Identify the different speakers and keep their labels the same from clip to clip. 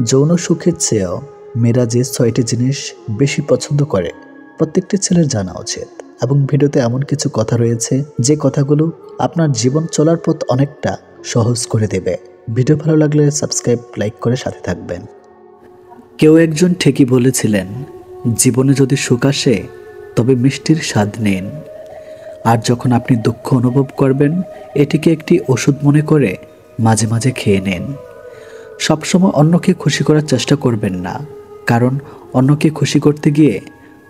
Speaker 1: যৌন সুখের চেয়েও মেয়েরা যে ৬টি জিনিস বেশি পছন্দ করে প্রত্যেকটি ছেলের জানা উচিত। এবং ভিডিওতে এমন কিছু কথা রয়েছে যে কথাগুলো আপনার জীবন চলার পথ অনেকটা সহজ করে দেবে। ভিডিও ভালো লাগলে সাবস্ক্রাইব, লাইক করে সাথে থাকবেন। কেউ একজন ঠিকই বলেছিলেন, জীবনে যদি সুখ আসে তবে মিষ্টির স্বাদ নিন। আর যখন আপনি দুঃখ অনুভব করবেন, এটিকে একটি ওষুধ মনে করে মাঝে মাঝে খেয়ে নিন। সবসময় অন্যকে খুশি করার চেষ্টা করবেন না, কারণ অন্যকে খুশি করতে গিয়ে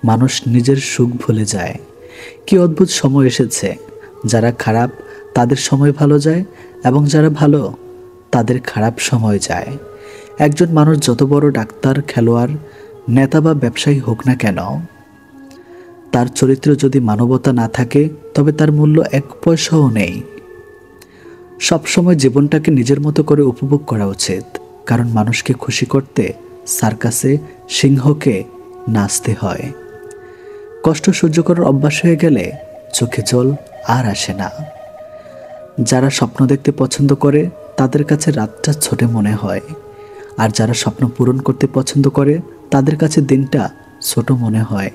Speaker 1: মানুষ নিজের সুখ ভুলে যায়। কি অদ্ভুত সময় এসেছে, যারা খারাপ তাদের সময় ভালো যায় এবং যারা ভালো তাদের খারাপ সময় যায়। একজন মানুষ যত বড় ডাক্তার, খেলোয়াড়, নেতা বা ব্যবসায়ী হোক না কেন, তার চরিত্রে যদি মানবতা না থাকে তবে তার মূল্য ১ পয়সাও নেই। সবসময় জীবনটাকে নিজের মতো করে উপভোগ করা উচিত, কারণ মানুষকে খুশি করতে সার্কাসে সিংহকে নাচতে হয়। কষ্ট সহ্য করার অভ্যাস হয়ে গেলে চোখে জল আর আসে না। যারা স্বপ্ন দেখতে পছন্দ করে তাদের কাছে রাতটা ছোট মনে হয়, আর যারা স্বপ্ন পূরণ করতে পছন্দ করে তাদের কাছে দিনটা ছোট মনে হয়।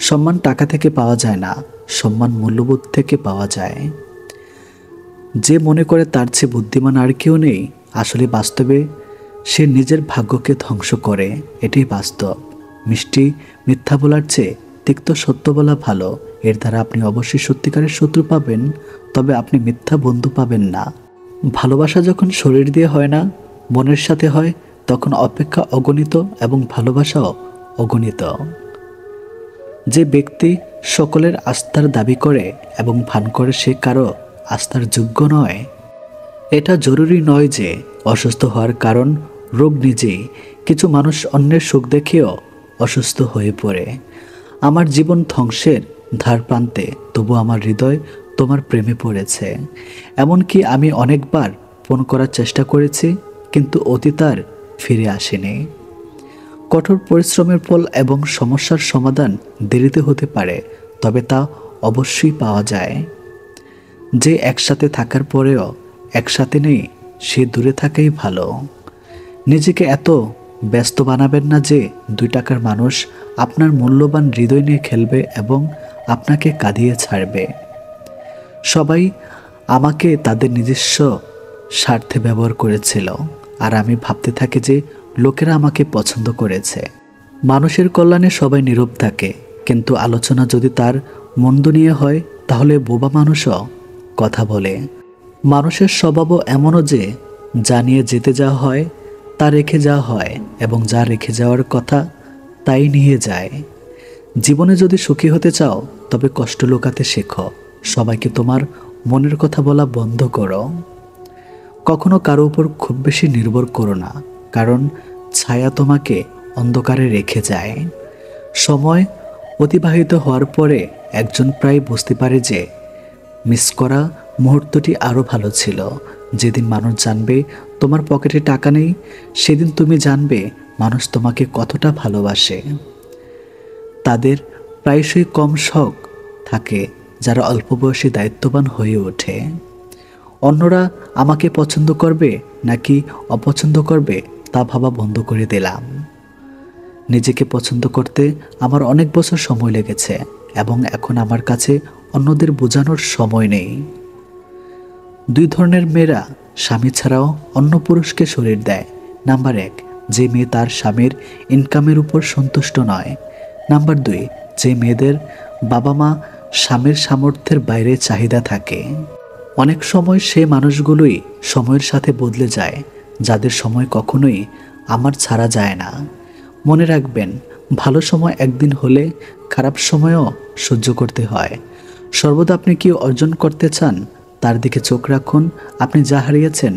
Speaker 1: সম্মান টাকা থেকে পাওয়া যায় না, সম্মান মূল্যবোধ থেকে পাওয়া যায়। যে মনে করে তার চেয়ে বুদ্ধিমান আর কেউ নেই, আসলে বাস্তবে সে নিজের ভাগ্যকে ধ্বংস করে। এটাই বাস্তব। মিষ্টি মিথ্যা বলার চেয়ে তিক্ত সত্য বলা ভালো। এর দ্বারা আপনি অবশ্যই সত্যিকারের শত্রু পাবেন, তবে আপনি মিথ্যা বন্ধু পাবেন না। ভালোবাসা যখন শরীর দিয়ে হয় না, মনের সাথে হয়, তখন অপেক্ষা অগণিত এবং ভালোবাসাও অগণিত। যে ব্যক্তি সকলের আস্থার দাবি করে এবং ভান করে সে কারো আস্থার যোগ্য নয়। এটা জরুরি নয় যে অসুস্থ হওয়ার কারণ রোগ নিজেই। কিছু মানুষ অন্যের সুখ দেখেও অসুস্থ হয়ে পড়ে। আমার জীবন ধ্বংসের ধার প্রান্তে, তবু আমার হৃদয় তোমার প্রেমে পড়েছে। এমনকি আমি অনেকবার ফোন করার চেষ্টা করেছি, কিন্তু অতীত আর ফিরে আসেনি। কঠোর পরিশ্রমের ফল এবং সমস্যার সমাধান দেরিতে হতে পারে, তবে তা অবশ্যই পাওয়া যায়। যে একসাথে থাকার পরেও একসাথে নেই, সে দূরে থাকাই ভালো। নিজেকে এত ব্যস্ত বানাবেন না যে 2 টাকার মানুষ আপনার মূল্যবান হৃদয় নিয়ে খেলবে এবং আপনাকে কাঁদিয়ে ছাড়বে। সবাই আমাকে তাদের নিজস্ব স্বার্থে ব্যবহার করেছিল, আর আমি ভাবতে থাকি যে লোকেরা আমাকে পছন্দ করেছে। মানুষের কল্যাণে সবাই নীরব থাকে, কিন্তু আলোচনা যদি তার মন্দ নিয়ে হয় তাহলে বোবা মানুষও কথা বলে। মানুষের স্বভাবও এমনও যে যা নিয়ে যেতে যাওয়া হয় তা রেখে যাওয়া হয়, এবং যা রেখে যাওয়ার কথা তাই নিয়ে যায়। জীবনে যদি সুখী হতে চাও তবে কষ্ট লুকাতে শেখো। সবাইকে তোমার মনের কথা বলা বন্ধ করো। কখনো কারো উপর খুব বেশি নির্ভর করো না, কারণ ছায়া তোমাকে অন্ধকারে রেখে যায়। সময় অতিবাহিত হওয়ার পরে একজন প্রায় বুঝতে পারে যে মিস করা মুহূর্তটি আরও ভালো ছিল। যেদিন মানুষ জানবে তোমার পকেটে টাকা নেই, সেদিন তুমি জানবে মানুষ তোমাকে কতটা ভালোবাসে। তাদের প্রায়শই কম শখ থাকে যারা অল্প বয়সে দায়িত্ববান হয়ে ওঠে। অন্যরা আমাকে পছন্দ করবে নাকি অপছন্দ করবে তা ভাবা বন্ধ করে দিলাম। নিজেকে পছন্দ করতে আমার অনেক বছর সময় লেগেছে, এবং এখন আমার কাছে অন্যদের বোঝানোর সময় নেই। 2 ধরনের মেয়েরা স্বামী ছাড়াও অন্য পুরুষকে শরীর দেয়। নাম্বার 1, যে মেয়ে তার স্বামীর ইনকামের উপর সন্তুষ্ট নয়। নাম্বার 2, যে মেয়েদের বাবা মা স্বামীর সামর্থ্যের বাইরে চাহিদা থাকে। অনেক সময় সে মানুষগুলোই সময়ের সাথে বদলে যায়, যাদের সময় কখনোই আমার ছাড়া যায় না। মনে রাখবেন, ভালো সময় একদিন হলে খারাপ সময়ও সহ্য করতে হয়। সর্বদা আপনি কি অর্জন করতে চান তার দিকে চোখ রাখুন, আপনি যা হারিয়েছেন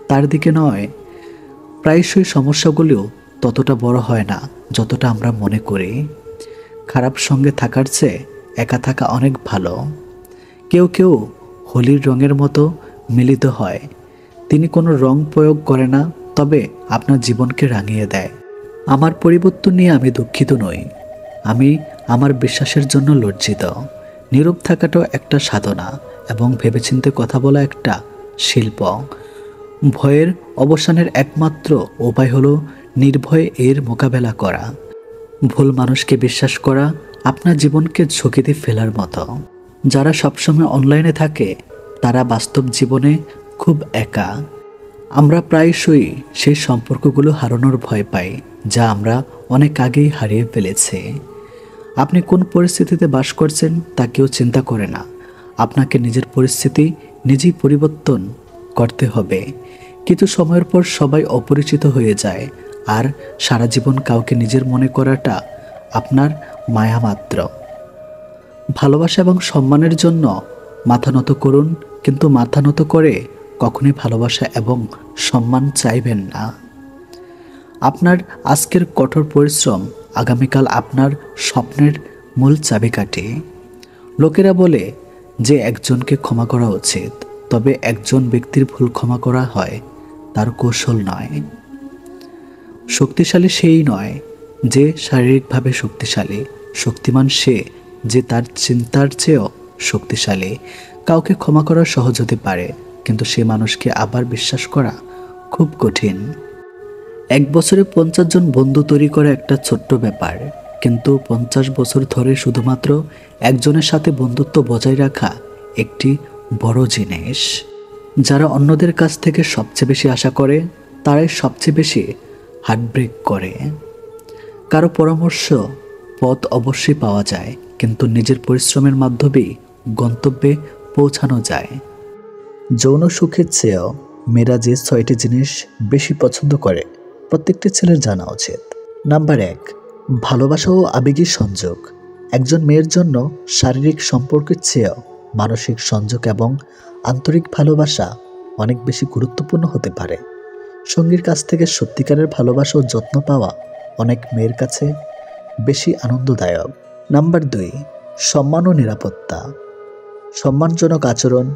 Speaker 1: তার দিকে নয়। প্রায়শই সমস্যাগুলো ততটা বড় হয় না যতটা আমরা মনে করি। খারাপ সঙ্গে থাকার চেয়ে একা থাকা অনেক ভালো। কেউ কেউ হোলির রঙের মতো মিলিত হয়। তিনি কোনো রং প্রয়োগ করে না, তবে আপনার জীবনকে রাঙিয়ে দেয়। আমার পরিবর্তন নিয়ে আমি দুঃখিত নই, আমি আমার বিশ্বাসের জন্য লজ্জিত। নীরব থাকাটাও একটা সাধনা, এবং ভেবেচিন্তে কথা বলা একটা শিল্প। ভয়ের অবসানের একমাত্র উপায় হলো নির্ভয়ে এর মোকাবেলা করা। ভুল মানুষকে বিশ্বাস করা আপনার জীবনকে ঝুঁকিতে ফেলার মতো। যারা সবসময় অনলাইনে থাকে তারা বাস্তব জীবনে খুব একা। আমরা প্রায়শই সেই সম্পর্কগুলো হারানোর ভয় পাই যা আমরা অনেক আগেই হারিয়ে ফেলেছি। আপনি কোন পরিস্থিতিতে বাস করছেন তা কেউ চিন্তা করে না। আপনাকে নিজের পরিস্থিতি নিজেই পরিবর্তন করতে হবে। কিছু সময়ের পর সবাই অপরিচিত হয়ে যায়, আর সারা জীবন কাউকে নিজের মনে করাটা আপনার মায়া মাত্র। ভালোবাসা এবং সম্মানের জন্য মাথা নত করুন, কিন্তু মাথা নত করে কখনোই ভালোবাসা এবং সম্মান চাইবেন না। আপনার আজকের কঠোর পরিশ্রম আগামীকাল আপনার স্বপ্নের মূল চাবিকাঠি। লোকেরা বলে যে একজনকে ক্ষমা করা উচিত, তবে একজন ব্যক্তির ভুল ক্ষমা করা হয় তার কৌশল নয়। শক্তিশালী সেই নয় যে শারীরিকভাবে শক্তিশালী, শক্তিমান সে যে তার চিন্তার চেয়েও শক্তিশালী। কাউকে ক্ষমা করা সহজ হতে পারে, কিন্তু সে মানুষকে আবার বিশ্বাস করা খুব কঠিন। এক বছরে 50 জন বন্ধু তৈরি করা একটা ছোট্ট ব্যাপার, কিন্তু 50 বছর ধরে শুধুমাত্র একজনের সাথে বন্ধুত্ব বজায় রাখা একটি বড় জিনিস। যারা অন্যদের কাছ থেকে সবচেয়ে বেশি আশা করে তারাই সবচেয়ে বেশি হার্টব্রেক করে। কারো পরামর্শ পথ অবশ্যই পাওয়া যায়, কিন্তু নিজের পরিশ্রমের মাধ্যমেই গন্তব্যে পৌঁছানো যায়। যৌন সুখের চেয়েও মেয়েরা যে 6টি জিনিস বেশি পছন্দ করে প্রত্যেকটি ছেলের জানা উচিত। নাম্বার 1, ভালোবাসা ও আবেগী সংযোগ। একজন মেয়ের জন্য শারীরিক সম্পর্কের চেয়েও মানসিক সংযোগ এবং আন্তরিক ভালোবাসা অনেক বেশি গুরুত্বপূর্ণ হতে পারে। সঙ্গীর কাছ থেকে সত্যিকারের ভালোবাসা ও যত্ন পাওয়া অনেক মেয়ের কাছে বেশি আনন্দদায়ক। নাম্বার 2, সম্মান ও নিরাপত্তা। সম্মানজনক আচরণ,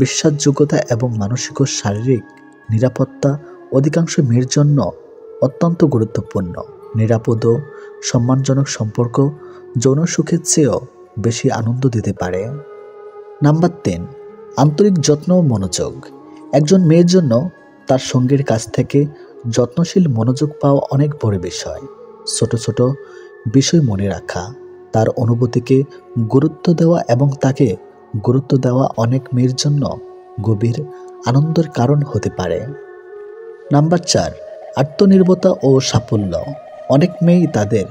Speaker 1: বিশ্বাসযোগ্যতা এবং মানসিক ও শারীরিক নিরাপত্তা অধিকাংশ মেয়ের জন্য অত্যন্ত গুরুত্বপূর্ণ। নিরাপদ ও সম্মানজনক সম্পর্ক যৌন সুখের চেয়েও বেশি আনন্দ দিতে পারে। নাম্বার 3, আন্তরিক যত্ন ও মনোযোগ। একজন মেয়ের জন্য তার সঙ্গীর কাছ থেকে যত্নশীল মনোযোগ পাওয়া অনেক বড় বিষয়। ছোট ছোট বিষয় মনে রাখা, তার অনুভূতিকে গুরুত্ব দেওয়া এবং তাকে গুরুত্ব দেওয়া অনেক মেয়ের জন্য গভীর আনন্দের কারণ হতে পারে। নাম্বার 4, আত্মনির্ভরতা ও সাফল্য। অনেক মেয়েই তাদের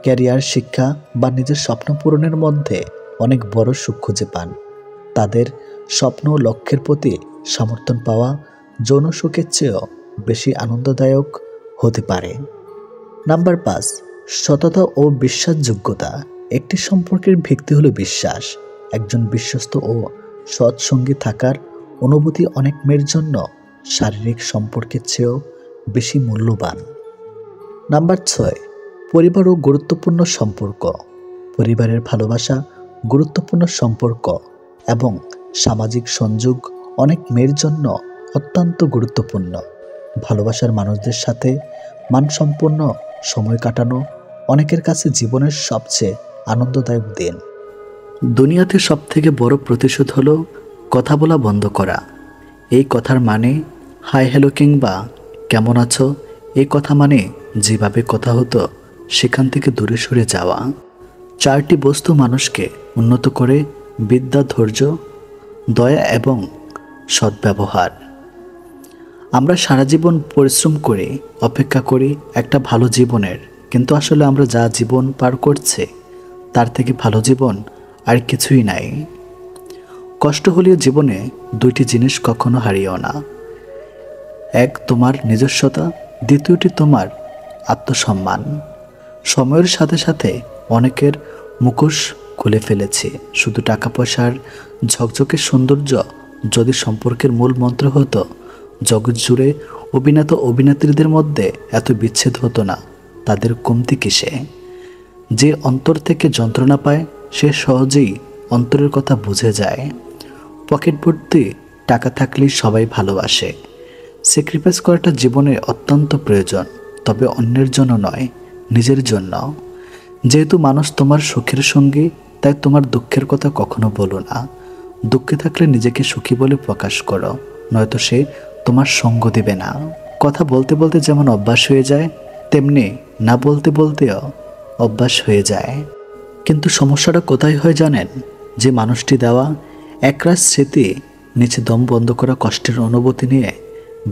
Speaker 1: ক্যারিয়ার, শিক্ষা বা নিজের স্বপ্ন পূরণের মধ্যে অনেক বড় সুখ খুঁজে পান। তাদের স্বপ্ন ও লক্ষ্যের প্রতি সমর্থন পাওয়া যৌন সুখের চেয়েও বেশি আনন্দদায়ক হতে পারে। নাম্বার 5, সততা ও বিশ্বাসযোগ্যতা। একটি সম্পর্কের ভিত্তি হলো বিশ্বাস। একজন বিশ্বস্ত ও সৎ সঙ্গী থাকার অনুভূতি অনেক মেয়ের জন্য শারীরিক সম্পর্কের চেয়েও বেশি মূল্যবান। নাম্বার 6, পরিবার ও গুরুত্বপূর্ণ সম্পর্ক। পরিবারের ভালোবাসা, গুরুত্বপূর্ণ সম্পর্ক এবং সামাজিক সংযোগ অনেক মেয়ের জন্য অত্যন্ত গুরুত্বপূর্ণ। ভালোবাসার মানুষদের সাথে মানসম্পন্ন সময় কাটানো অনেকের কাছে জীবনের সবচেয়ে আনন্দদায়ক দিন। দুনিয়াতে সবথেকে বড় প্রতিশোধ হলো কথা বলা বন্ধ করা। এই কথার মানে হাই হ্যালো কিংবা কেমন আছো, এই কথা মানে যেভাবে কথা হতো সেখান থেকে দূরে সরে যাওয়া। 4টি বস্তু মানুষকে উন্নত করে: বিদ্যা, ধৈর্য, দয়া এবং সদ্ব্যবহার। আমরা সারা জীবন পরিশ্রম করে অপেক্ষা করি একটা ভালো জীবনের, কিন্তু আসলে আমরা যা জীবন পার করছে তার থেকে ভালো জীবন আর কিছুই নাই। কষ্ট হলেও জীবনে 2টি জিনিস কখনো হারিও না। 1, তোমার নিজস্বতা, দ্বিতীয়টি তোমার আত্মসম্মান। সময়ের সাথে সাথে অনেকের মুখোশ খুলে ফেলেছি। শুধু টাকা পয়সার ঝকঝকে সৌন্দর্য যদি সম্পর্কের মূল মন্ত্র হতো, জগৎ জুড়ে অভিনেতা অভিনেত্রীদের মধ্যে এত বিচ্ছেদ হতো না। তাদের কমতি কিসে? যে অন্তর থেকে যন্ত্রণা পায় সে সহজেই অন্তরের কথা বুঝে যায়। পকেট ভর্তি টাকা থাকলেই সবাই ভালোবাসে। স্যাক্রিফাইস করাটা জীবনে অত্যন্ত প্রয়োজন, তবে অন্যের জন্য নয়, নিজের জন্য। যেহেতু মানুষ তোমার সুখের সঙ্গী, তাই তোমার দুঃখের কথা কখনো বলো না। দুঃখে থাকলে নিজেকে সুখী বলে প্রকাশ করো, নয়তো সে তোমার সঙ্গ দিবে না। কথা বলতে বলতে যেমন অভ্যাস হয়ে যায়, তেমনি না বলতে বলতেও অভ্যাস হয়ে যায়। কিন্তু সমস্যাটা কোথায় হয় জানেন? যে মানুষটি দেওয়া একরাশ স্মৃতি, নিচে দম বন্ধ করা কষ্টের অনুভূতি নিয়ে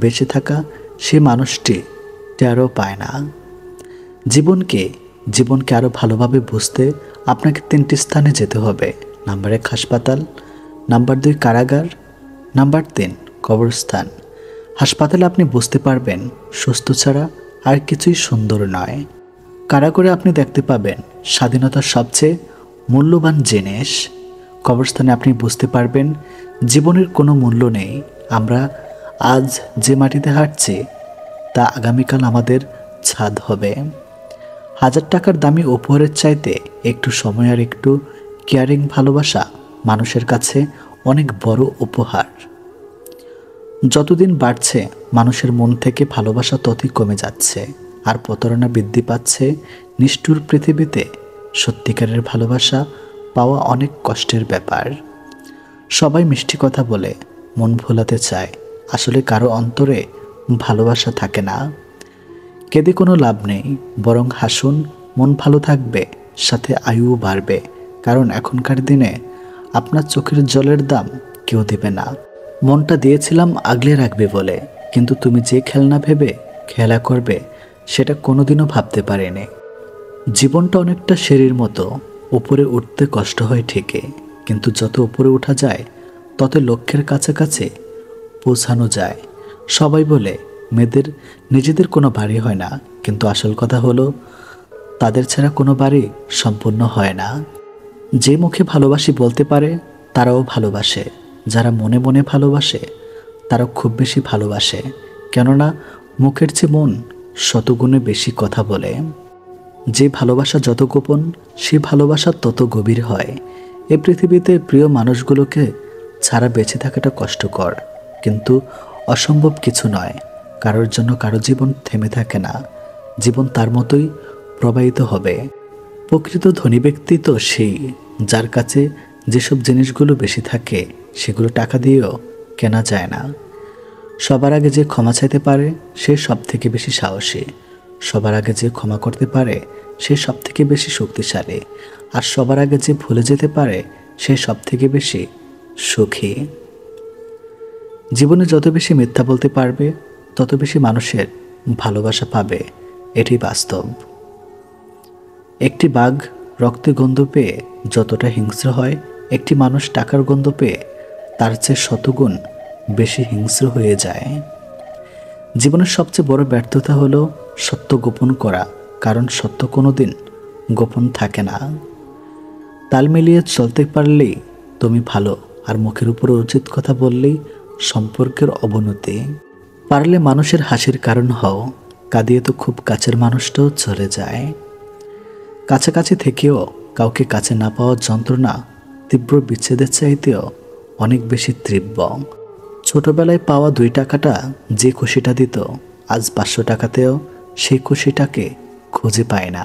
Speaker 1: বেঁচে থাকা সেই মানুষটি টেরও পায় না। জীবনকে আরও ভালোভাবে বুঝতে আপনাকে 3টি স্থানে যেতে হবে। নাম্বার 1 হাসপাতাল, নাম্বার 2 কারাগার, নাম্বার 3 কবরস্থান। হাসপাতালে আপনি বুঝতে পারবেন সুস্থ ছাড়া আর কিছুই সুন্দর নয়। কারাগারে আপনি দেখতে পাবেন স্বাধীনতার সবচেয়ে মূল্যবান জিনিস। কবরস্থানে আপনি বুঝতে পারবেন জীবনের কোনো মূল্য নেই। আমরা আজ যে মাটিতে হাঁটছি তা আগামীকাল আমাদের ছাদ হবে। 1000 টাকার দামি উপহারের চাইতে একটু সময় আর একটু কেয়ারিং ভালোবাসা মানুষের কাছে অনেক বড় উপহার। যতদিন বাড়ছে মানুষের মন থেকে ভালোবাসা ততই কমে যাচ্ছে, আর প্রতারণা বৃদ্ধি পাচ্ছে। নিষ্ঠুর পৃথিবীতে সত্যিকারের ভালোবাসা পাওয়া অনেক কষ্টের ব্যাপার। সবাই মিষ্টি কথা বলে মন ভোলাতে চায়, আসলে কারো অন্তরে ভালোবাসা থাকে না। কেঁদে কোনো লাভ নেই, বরং হাসুন, মন ভালো থাকবে, সাথে আয়ুও বাড়বে। কারণ এখনকার দিনে আপনার চোখের জলের দাম কেউ দেবে না। মনটা দিয়েছিলাম আগলে রাখবে বলে, কিন্তু তুমি যে খেলনা ভেবে খেলা করবে সেটা কোনোদিনও ভাবতে পারেনি। জীবনটা অনেকটা সিঁড়ির মতো, উপরে উঠতে কষ্ট হয় ঠিকই, কিন্তু যত উপরে ওঠা যায় তত লক্ষ্যের কাছাকাছি পৌঁছানো যায়। সবাই বলে মেয়েদের নিজেদের কোনো বাড়ি হয় না, কিন্তু আসল কথা হলো তাদের ছাড়া কোনো বাড়ি সম্পূর্ণ হয় না। যে মুখে ভালোবাসি বলতে পারে তারাও ভালোবাসে, যারা মনে মনে ভালোবাসে তারা খুব বেশি ভালোবাসে, কেননা মুখের চেয়ে মন শতগুণে বেশি কথা বলে। যে ভালোবাসা যত গোপন, সে ভালোবাসা তত গভীর হয়। এ পৃথিবীতে প্রিয় মানুষগুলোকে ছাড়া বেঁচে থাকাটা কষ্টকর, কিন্তু অসম্ভব কিছু নয়। কারোর জন্য কারো জীবন থেমে থাকে না, জীবন তার মতোই প্রবাহিত হবে। প্রকৃত ধনী ব্যক্তি তো সেই, যার কাছে যেসব জিনিসগুলো বেশি থাকে সেগুলো টাকা দিয়েও কেনা যায় না। সবার আগে যে ক্ষমা চাইতে পারে সে সব থেকে বেশি সাহসী। সবার আগে যে ক্ষমা করতে পারে সে সব থেকে বেশি শক্তিশালী। আর সবার আগে যে ভুলে যেতে পারে সে সব থেকে বেশি সুখী। জীবনে যত বেশি মিথ্যা বলতে পারবে তত বেশি মানুষের ভালোবাসা পাবে, এটি বাস্তব। একটি বাঘ রক্তের গন্ধ পেয়ে যতটা হিংস্র হয়, একটি মানুষ টাকার গন্ধ পেয়ে তার চেয়ে শতগুণ বেশি হিংস্র হয়ে যায়। জীবনের সবচেয়ে বড় ব্যর্থতা হলো সত্য গোপন করা, কারণ সত্য কোনোদিন গোপন থাকে না। তাল মিলিয়ে চলতে পারলেই তুমি ভালো, আর মুখের উপর উচিত কথা বললেই সম্পর্কের অবনতি। পারলে মানুষের হাসির কারণ হও, কাঁদিয়ে তো খুব কাছের মানুষটাও চলে যায়। কাছাকাছি থেকেও কাউকে কাছে না পাওয়ার যন্ত্রণা তীব্র বিচ্ছেদের চাইতেও অনেক বেশি তীব্র। ছোটবেলায় পাওয়া 2 টাকাটা যে খুশিটা দিত, আজ 500 টাকাতেও সেই খুশিটাকে খুঁজে পায় না।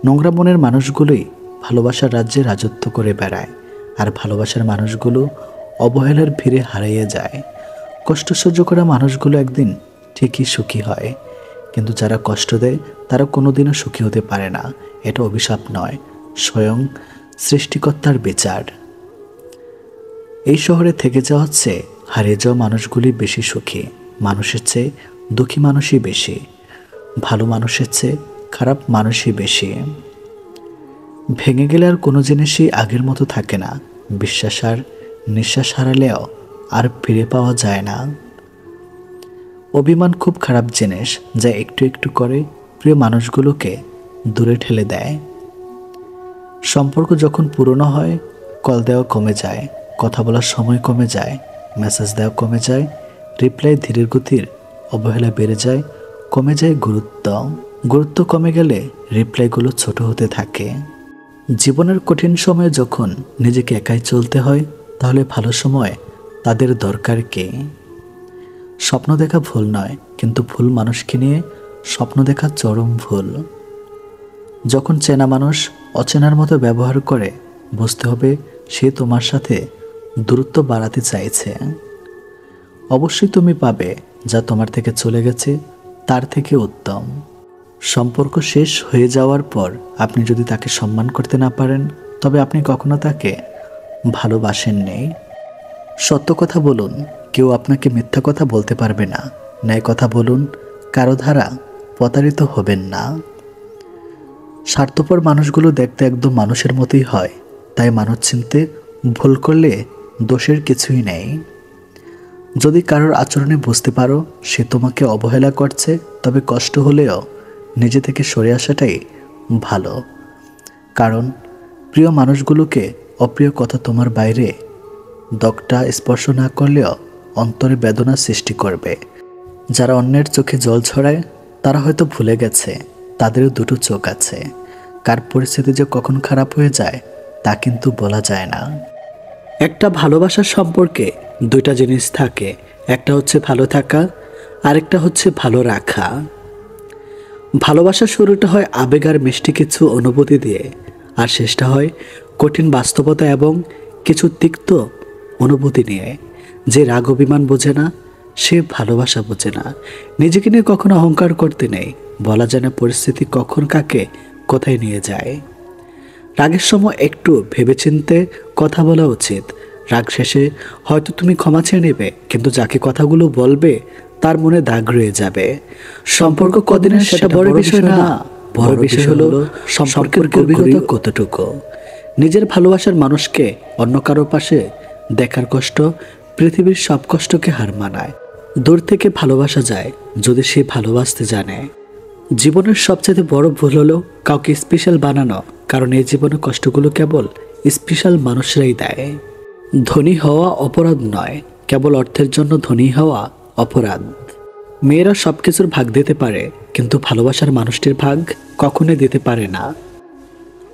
Speaker 1: নোংরা মনের মানুষগুলোই ভালোবাসার রাজ্যে রাজত্ব করে বেড়ায়, আর ভালোবাসার মানুষগুলো অবহেলার ভিড়ে হারিয়ে যায়। কষ্ট সহ্য করা মানুষগুলো একদিন ঠিকই সুখী হয়, কিন্তু যারা কষ্ট দেয় তারা কোনোদিনও সুখী হতে পারে না। এটা অভিশাপ নয়, স্বয়ং সৃষ্টিকর্তার বিচার। এই শহরে থেকে যাওয়া হচ্ছে হারিয়ে যাওয়া মানুষগুলি বেশি সুখী। মানুষের চেয়ে দুঃখী মানুষই বেশি, ভালো মানুষের চেয়ে খারাপ মানুষই বেশি। ভেঙে গেলে আর কোনো জিনিসই আগের মতো থাকে না। বিশ্বাস আর নিঃশ্বাস হারালেও আর ফিরে পাওয়া যায় না। অভিমান খুব খারাপ জিনিস, যা একটু একটু করে প্রিয় মানুষগুলোকে দূরে ঠেলে দেয়। সম্পর্ক যখন পুরনো হয়, কল দেওয়া কমে যায়, কথা বলার সময় কমে যায়, মেসেজ দেওয়া কমে যায়, রিপ্লাই ধীরের গতির, অবহেলা বেড়ে যায়, কমে যায় গুরুত্ব কমে গেলে রিপ্লাইগুলো ছোট হতে থাকে। জীবনের কঠিন সময়ে যখন নিজেকে একাই চলতে হয়, তাহলে ভালো সময় তাদের দরকার কে? স্বপ্ন দেখা ভুল নয়, কিন্তু ভুল মানুষকে নিয়ে স্বপ্ন দেখা চরম ভুল। যখন চেনা মানুষ অচেনার মতো ব্যবহার করে, বুঝতে হবে সে তোমার সাথে দূরত্ব বাড়াতে চাইছে। অবশ্যই তুমি পাবে যা তোমার থেকে চলে গেছে তার থেকে উত্তম। সম্পর্ক শেষ হয়ে যাওয়ার পর আপনি যদি তাকে সম্মান করতে না পারেন, তবে আপনি কখনো তাকে ভালোবাসেননি। সত্য কথা বলুন, কেউ আপনাকে মিথ্যা কথা বলতে পারবে না। ন্যায় কথা বলুন, কারো দ্বারা প্রতারিত হবেন না। স্বার্থপর মানুষগুলো দেখতে একদম মানুষের মতোই হয়, তাই মানুষ চিনতে ভুল করলে দোষের কিছুই নেই। যদি কারোর আচরণে বুঝতে পারো সে তোমাকে অবহেলা করছে, তবে কষ্ট হলেও নিজে থেকে সরে আসাটাই ভালো। কারণ প্রিয় মানুষগুলোকে অপ্রিয় কথা তোমার বাইরে দগটা স্পর্শ না করলেও অন্তরে বেদনা সৃষ্টি করবে। যারা অন্যের চোখে জল ছড়ায় তারা হয়তো ভুলে গেছে তাদেরও দুটো চোখ আছে। কার পরিস্থিতি যে কখন খারাপ হয়ে যায় তা কিন্তু বলা যায় না। একটা ভালোবাসার সম্পর্কে দুইটা জিনিস থাকে, একটা হচ্ছে ভালো থাকা, আরেকটা হচ্ছে ভালো রাখা। ভালোবাসার শুরুটা হয় আবেগ আর মিষ্টি কিছু অনুভূতি দিয়ে, আর শেষটা হয় কঠিন বাস্তবতা এবং কিছু তিক্ত অনুভূতি নিয়ে। যে রাগ অভিমান বোঝে না সে ভালোবাসা বোঝে না। নিজেকে নিয়ে কখনো অহংকার করতে নেই, বলা যায় না পরিস্থিতি কখন কাকে কোথায় নিয়ে যায়। রাগের সময় একটু ভেবেচিন্তে কথা বলা উচিত। রাগ শেষে হয়তো তুমি ক্ষমা চেয়ে নেবে, কিন্তু যাকে কথাগুলো বলবে তার মনে দাগ রয়ে যাবে। সম্পর্ক কদিনের সেটা বড় বিষয় না, বড় বিষয় হলো সম্পর্কের গভীরতা কতটুকু। নিজের ভালোবাসার মানুষকে অন্য কারো পাশে দেখার কষ্ট পৃথিবীর সব কষ্টকে হার মানায়। দূর থেকে ভালোবাসা যায় যদি সে ভালোবাসতে জানে। জীবনের সবচেয়ে বড় ভুল হলো কাউকে স্পেশাল বানানো, কারণ এই জীবনে কষ্টগুলো কেবল স্পেশাল মানুষরাই দেয়। ধনী হওয়া অপরাধ নয়, কেবল অর্থের জন্য ধনী হওয়া অপরাধ। মেয়েরা সব কিছুর ভাগ দিতে পারে, কিন্তু ভালোবাসার মানুষটির ভাগ কখনোই দিতে পারে না।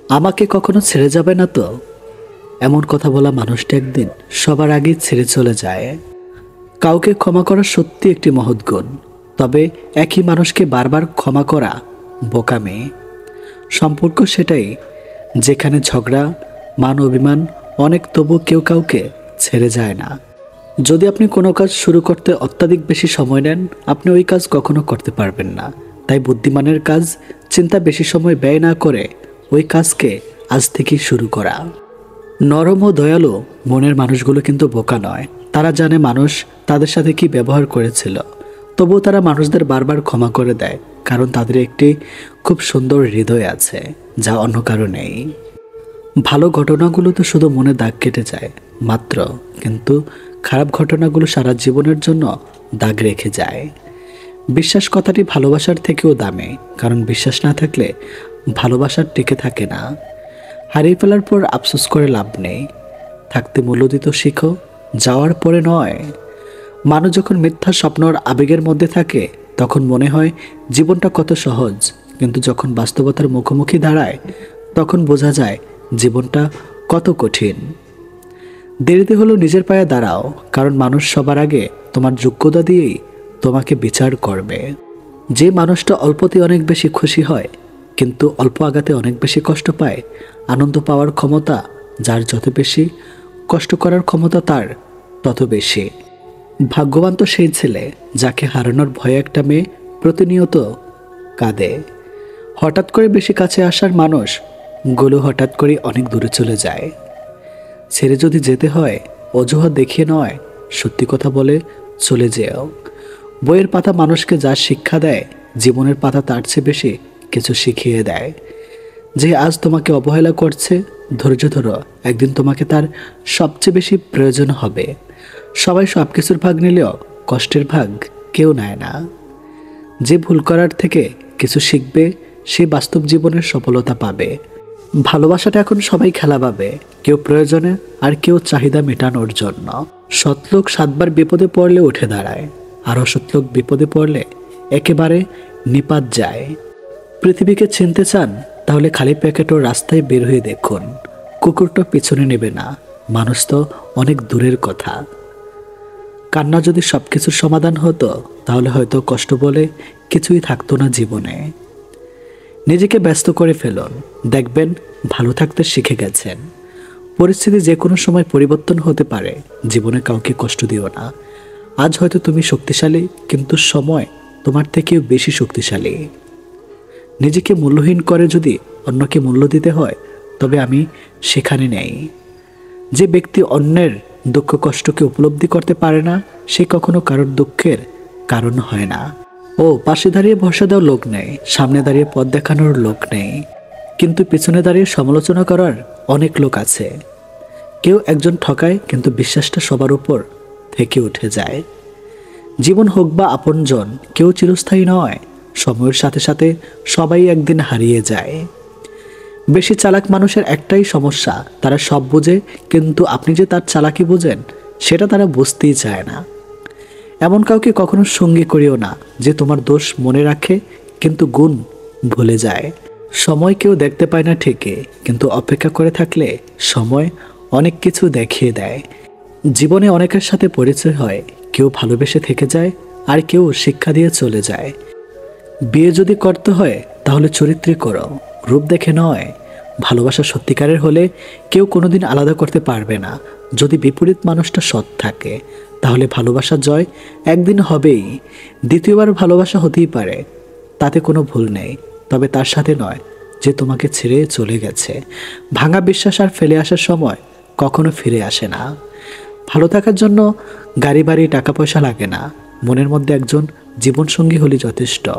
Speaker 1: আমাকে কখনো ছেড়ে যাবে না তো, এমন কথা বলা মানুষটা একদিন সবার আগেই ছেড়ে চলে যায়। কাউকে ক্ষমা করা সত্যি একটি মহৎ গুণ, তবে একই মানুষকে বারবার ক্ষমা করা বোকামি। সম্পর্ক সেটাই যেখানে ঝগড়া, মান অভিমান অনেক, তবু কেউ কাউকে ছেড়ে যায় না। যদি আপনি কোনো কাজ শুরু করতে অত্যাধিক বেশি সময় নেন, আপনি ওই কাজ কখনো করতে পারবেন না। তাই বুদ্ধিমানের কাজ চিন্তা বেশি সময় ব্যয় না করে ওই কাজকে আজ থেকেই শুরু করা। নরম ও দয়ালু মনের মানুষগুলো কিন্তু বোকা নয়। তারা জানে মানুষ তাদের সাথে কি ব্যবহার করেছিল, তবুও তারা মানুষদের বারবার ক্ষমা করে দেয়, কারণ তাদের একটি খুব সুন্দর হৃদয় আছে যা অন্য কারো নেই। ভালো ঘটনাগুলো তো শুধু মনে দাগ কেটে যায় মাত্র, কিন্তু খারাপ ঘটনাগুলো সারা জীবনের জন্য দাগ রেখে যায়। বিশ্বাস কথাটি ভালোবাসার থেকেও দামি, কারণ বিশ্বাস না থাকলে ভালোবাসার টিকে থাকে না। হারিয়ে ফেলার পর আফসোস করে লাভ নেই, থাকতে মূল্য দিতে শিখো, যাওয়ার পরে নয়। মানুষ যখন মিথ্যা স্বপ্ন আর আবেগের মধ্যে থাকে তখন মনে হয় জীবনটা কত সহজ, কিন্তু যখন বাস্তবতার মুখোমুখি দাঁড়ায় তখন বোঝা যায় জীবনটা কত কঠিন। দেরিতে হলেও নিজের পায়ে দাঁড়াও, কারণ মানুষ সবার আগে তোমার যোগ্যতা দিয়েই তোমাকে বিচার করবে। যে মানুষটা অল্পতে অনেক বেশি খুশি হয় কিন্তু অল্প আঘাতে অনেক বেশি কষ্ট পায়, আনন্দ পাওয়ার ক্ষমতা যার যত বেশি, কষ্ট করার ক্ষমতা তার তত বেশি। ভাগ্যবান তো সেই ছেলে যাকে হারানোর ভয়ে একটা মেয়ে প্রতিনিয়ত কাঁদে। হঠাৎ করে বেশি কাছে আসার মানুষ গুলো হঠাৎ করে অনেক দূরে চলে যায়। ছেড়ে যদি যেতে হয় অজুহাত দেখিয়ে নয়, সত্যি কথা বলে চলে যেও। বইয়ের পাতা মানুষকে যা শিক্ষা দেয়, জীবনের পাতা তার চেয়ে বেশি কিছু শিখিয়ে দেয়। যে আজ তোমাকে অবহেলা করছে, ধৈর্য ধরো, একদিন তোমাকে তার সবচেয়ে বেশি প্রয়োজন হবে। সবাই সব কিছুর ভাগ নিলেও কষ্টের ভাগ কেউ নেয় না। যে ভুল করার থেকে কিছু শিখবে সে বাস্তব জীবনের সফলতা পাবে। ভালোবাসাটা এখন সবাই খেলা পাবে, কেউ প্রয়োজনে আর কেউ চাহিদা মেটানোর জন্য। সৎলোক 7 বার বিপদে পড়লে উঠে দাঁড়ায়, আর অসৎলোক বিপদে পড়লে একেবারে নিপাত যায়। পৃথিবীকে চিনতে চান তাহলে খালি প্যাকেট ও রাস্তায় বের হয়ে দেখুন। কুকুরটা পিছনে নেবে না, মানুষ তো অনেক দূরের কথা। কান্না যদি সব কিছুর সমাধান হতো তাহলে হয়তো কষ্ট বলে কিছুই থাকতো না জীবনে। নিজেকে ব্যস্ত করে ফেলুন, দেখবেন ভালো থাকতে শিখে গেছেন। পরিস্থিতি যে কোনো সময় পরিবর্তন হতে পারে, জীবনে কাউকে কষ্ট দিও না। আজ হয়তো তুমি শক্তিশালী, কিন্তু সময় তোমার থেকেও বেশি শক্তিশালী। নিজেকে মূল্যহীন করে যদি অন্যকে মূল্য দিতে হয়, তবে আমি সেখানে নেই। যে ব্যক্তি অন্যের দুঃখ কষ্টকে উপলব্ধি করতে পারে না, সে কখনো কারোর দুঃখের কারণ হয় না। পাশে দাঁড়িয়ে ভরসা দেওয়ার লোক নেই, সামনে দাঁড়িয়ে পথ দেখানোর লোক নেই, কিন্তু পিছনে দাঁড়িয়ে সমালোচনা করার অনেক লোক আছে। কেউ একজন ঠকায়, কিন্তু বিশ্বাসটা সবার উপর থেকে উঠে যায়। জীবন হোক বা আপনজন, কেউ চিরস্থায়ী নয়। সময়ের সাথে সাথে সবাই একদিন হারিয়ে যায়। বেশি চালাক মানুষের একটাই সমস্যা, তারা সব বোঝে, কিন্তু আপনি যে তার চালাকি বোঝেন সেটা তারা বুঝতেই চায় না। এমন কাউকে কখনো সঙ্গী করিও না যে তোমার দোষ মনে রাখে কিন্তু গুণ ভুলে যায়। সময় কেউ দেখতে পায় না ঠিকই, কিন্তু অপেক্ষা করে থাকলে সময় অনেক কিছু দেখিয়ে দেয়। জীবনে অনেকের সাথে পরিচয় হয়, কেউ ভালোবেসে থেকে যায় আর কেউ শিক্ষা দিয়ে চলে যায়। বিয়ে যদি করতে হয় তাহলে চরিত্রে করো, রূপ দেখে নয়। ভালোবাসা সত্যিকারের হলে কেউ কোনোদিন আলাদা করতে পারবে না। যদি বিপরীত মানুষটা সৎ থাকে, তাহলে ভালোবাসা জয় একদিন হবেই। দ্বিতীয়বার ভালোবাসা হতেই পারে, তাতে কোনো ভুল নেই, তবে তার সাথে নয় যে তোমাকে ছেড়ে চলে গেছে। ভাঙা বিশ্বাস আর ফেলে আসার সময় কখনো ফিরে আসে না। ভালো থাকার জন্য গাড়ি বাড়ি টাকা পয়সা লাগে না, মনের মধ্যে একজন জীবনসঙ্গী হলে যথেষ্ট।